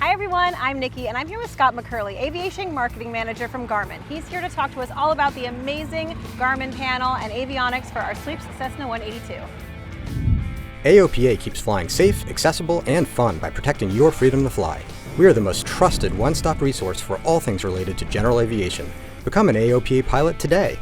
Hi everyone, I'm Nikki and I'm here with Scott McCurley, Aviation Marketing Manager from Garmin. He's here to talk to us all about the amazing Garmin panel and avionics for our Sweeps Cessna 182. AOPA keeps flying safe, accessible, and fun by protecting your freedom to fly. We are the most trusted one-stop resource for all things related to general aviation. Become an AOPA pilot today.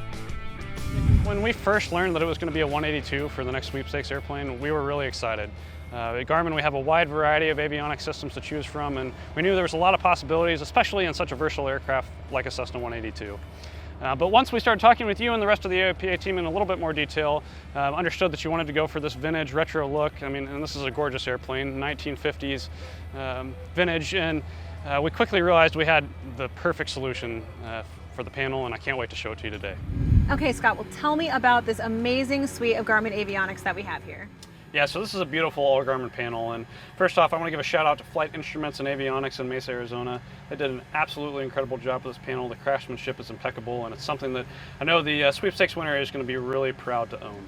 When we first learned that it was going to be a 182 for the next sweepstakes airplane, we were really excited. At Garmin, we have a wide variety of avionics systems to choose from, and we knew there was a lot of possibilities, especially in such a versatile aircraft like a Cessna 182. But once we started talking with you and the rest of the AOPA team in a little bit more detail, understood that you wanted to go for this vintage retro look. I mean, and this is a gorgeous airplane, 1950s vintage, and we quickly realized we had the perfect solution for the panel, and I can't wait to show it to you today. Okay, Scott, well tell me about this amazing suite of Garmin avionics that we have here. Yeah, so this is a beautiful all Garmin panel, and first off I want to give a shout out to Flight Instruments and Avionics in Mesa, Arizona. They did an absolutely incredible job with this panel. The craftsmanship is impeccable, and it's something that I know the sweepstakes winner is going to be really proud to own.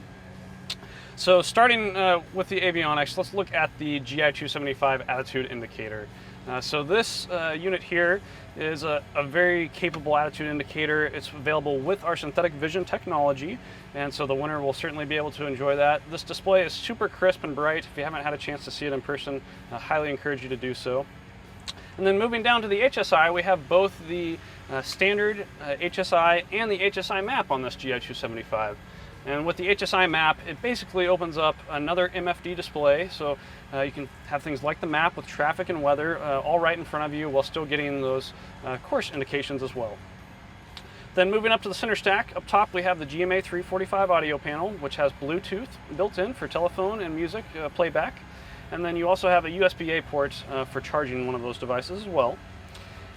So starting with the avionics, let's look at the GI 275 attitude indicator. So this unit here is a very capable attitude indicator. It's available with our synthetic vision technology, and so the winner will certainly be able to enjoy that. This display is super crisp and bright. If you haven't had a chance to see it in person, I highly encourage you to do so. And then moving down to the HSI, we have both the standard HSI and the HSI map on this GI 275. And with the HSI map, it basically opens up another MFD display, so you can have things like the map with traffic and weather all right in front of you while still getting those course indications as well. Then moving up to the center stack, up top we have the GMA 345 audio panel, which has Bluetooth built in for telephone and music playback. And then you also have a USB-A port for charging one of those devices as well.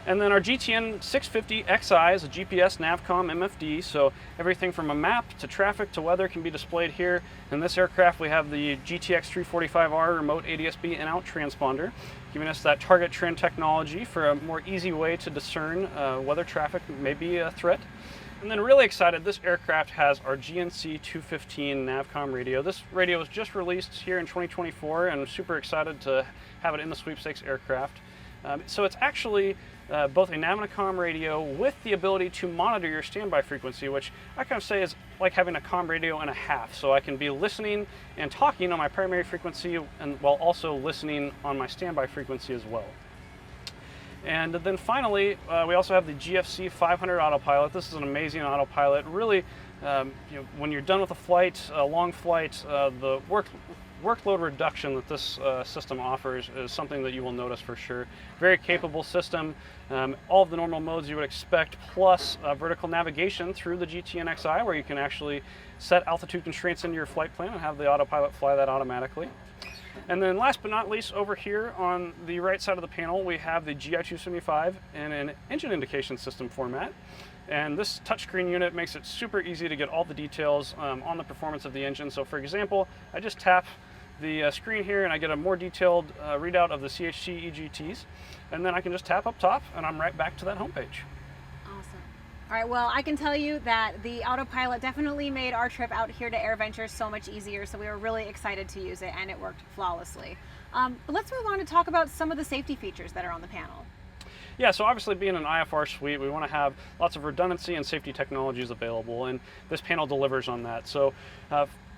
And then our GTN 650 XI is a GPS Navcom MFD, so everything from a map to traffic to weather can be displayed here. In this aircraft we have the GTX 345R remote ADS-B in-out transponder, giving us that target trend technology for a more easy way to discern whether traffic may be a threat. And then really excited, this aircraft has our GNC 215 Navcom radio. This radio was just released here in 2024, and I'm super excited to have it in the sweepstakes aircraft. So it's actually both a Navicom radio with the ability to monitor your standby frequency, which I kind of say is like having a comm radio and a half. So I can be listening and talking on my primary frequency and while also listening on my standby frequency as well. And then finally, we also have the GFC 500 autopilot. This is an amazing autopilot. Really, when you're done with a long flight, the workload reduction that this system offers is something that you will notice for sure. Very capable system, all of the normal modes you would expect, plus vertical navigation through the GTN XI, where you can actually set altitude constraints into your flight plan and have the autopilot fly that automatically. And then last but not least, over here on the right side of the panel, we have the GI 275 in an engine indication system format. And this touchscreen unit makes it super easy to get all the details on the performance of the engine. So for example, I just tap the screen here and I get a more detailed readout of the CHT EGTs. And then I can just tap up top and I'm right back to that homepage. Awesome. All right, well, I can tell you that the autopilot definitely made our trip out here to AirVenture so much easier, so we were really excited to use it, and it worked flawlessly. But let's move on to talk about some of the safety features that are on the panel. Yeah, so obviously being an IFR suite, we want to have lots of redundancy and safety technologies available, and this panel delivers on that. So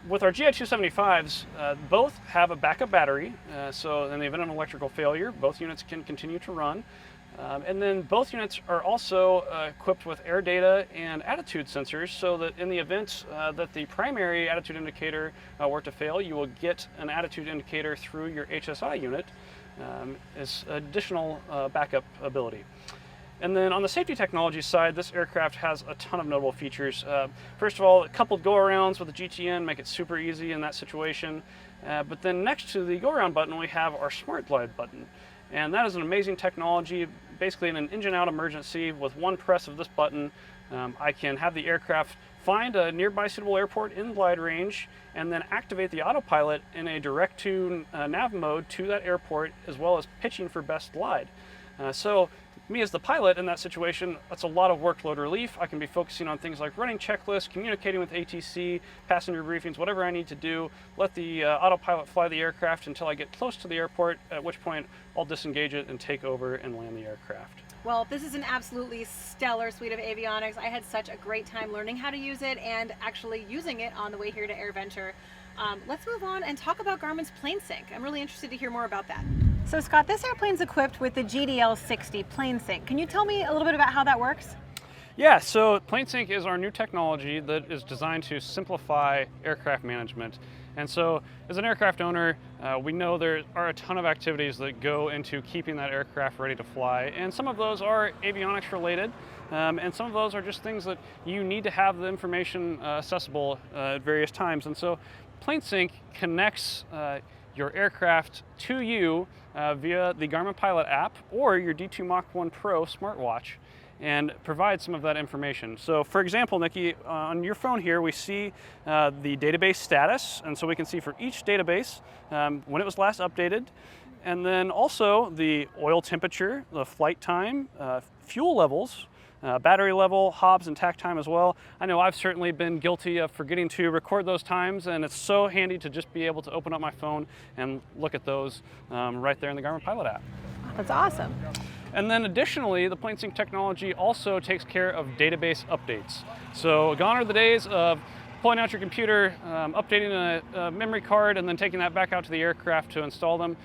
with our GI 275s, both have a backup battery, so in the event of an electrical failure, both units can continue to run. And then both units are also equipped with air data and attitude sensors, so that in the event that the primary attitude indicator were to fail, you will get an attitude indicator through your HSI unit as additional backup ability. And then on the safety technology side, this aircraft has a ton of notable features. First of all, coupled go-arounds with the GTN make it super easy in that situation. But then next to the go-around button, we have our Smart Glide button. And that is an amazing technology. Basically in an engine-out emergency, with one press of this button, I can have the aircraft find a nearby suitable airport in glide range and then activate the autopilot in a direct-to nav mode to that airport, as well as pitching for best glide. So me as the pilot in that situation, that's a lot of workload relief. I can be focusing on things like running checklists, communicating with ATC, passenger briefings, whatever I need to do. Let the autopilot fly the aircraft until I get close to the airport, at which point I'll disengage it and take over and land the aircraft. Well, this is an absolutely stellar suite of avionics. I had such a great time learning how to use it and actually using it on the way here to AirVenture. Let's move on and talk about Garmin's PLSync. I'm really interested to hear more about that. So Scott, this airplane's equipped with the GDL60 PLSync. Can you tell me a little bit about how that works? Yeah, so PLSync is our new technology that is designed to simplify aircraft management. And so as an aircraft owner, we know there are a ton of activities that go into keeping that aircraft ready to fly. And some of those are avionics related, and some of those are just things that you need to have the information accessible at various times. And so PLSync connects your aircraft to you via the Garmin Pilot app or your D2 Mach 1 Pro smartwatch, and provide some of that information. So for example, Nikki, on your phone here, we see the database status, and so we can see for each database when it was last updated, and then also the oil temperature, the flight time, fuel levels, battery level, hobs and takt time as well. I know I've certainly been guilty of forgetting to record those times, and it's so handy to just be able to open up my phone and look at those right there in the Garmin Pilot app. That's awesome. And then additionally, the PLSync technology also takes care of database updates. So gone are the days of pulling out your computer, updating a memory card, and then taking that back out to the aircraft to install them.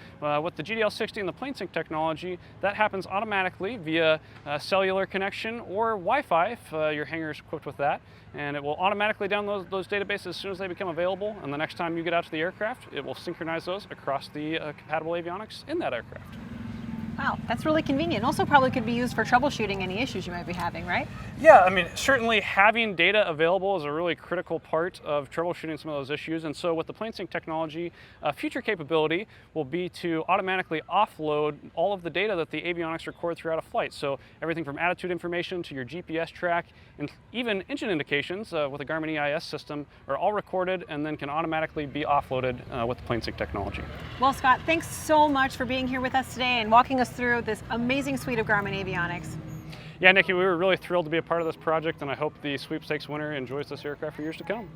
With the GDL60 and the PLSync technology, that happens automatically via cellular connection or Wi-Fi if your hangar is equipped with that. And it will automatically download those databases as soon as they become available. And the next time you get out to the aircraft, it will synchronize those across the compatible avionics in that aircraft. Wow, that's really convenient. Also probably could be used for troubleshooting any issues you might be having, right? Yeah, I mean, certainly having data available is a really critical part of troubleshooting some of those issues. And so with the PLSync technology, a future capability will be to automatically offload all of the data that the avionics record throughout a flight. So everything from attitude information to your GPS track and even engine indications with the Garmin EIS system are all recorded and then can automatically be offloaded with the PLSync technology. Well, Scott, thanks so much for being here with us today and walking us through this amazing suite of Garmin avionics. Yeah, Nikki, we were really thrilled to be a part of this project, and I hope the sweepstakes winner enjoys this aircraft for years to come.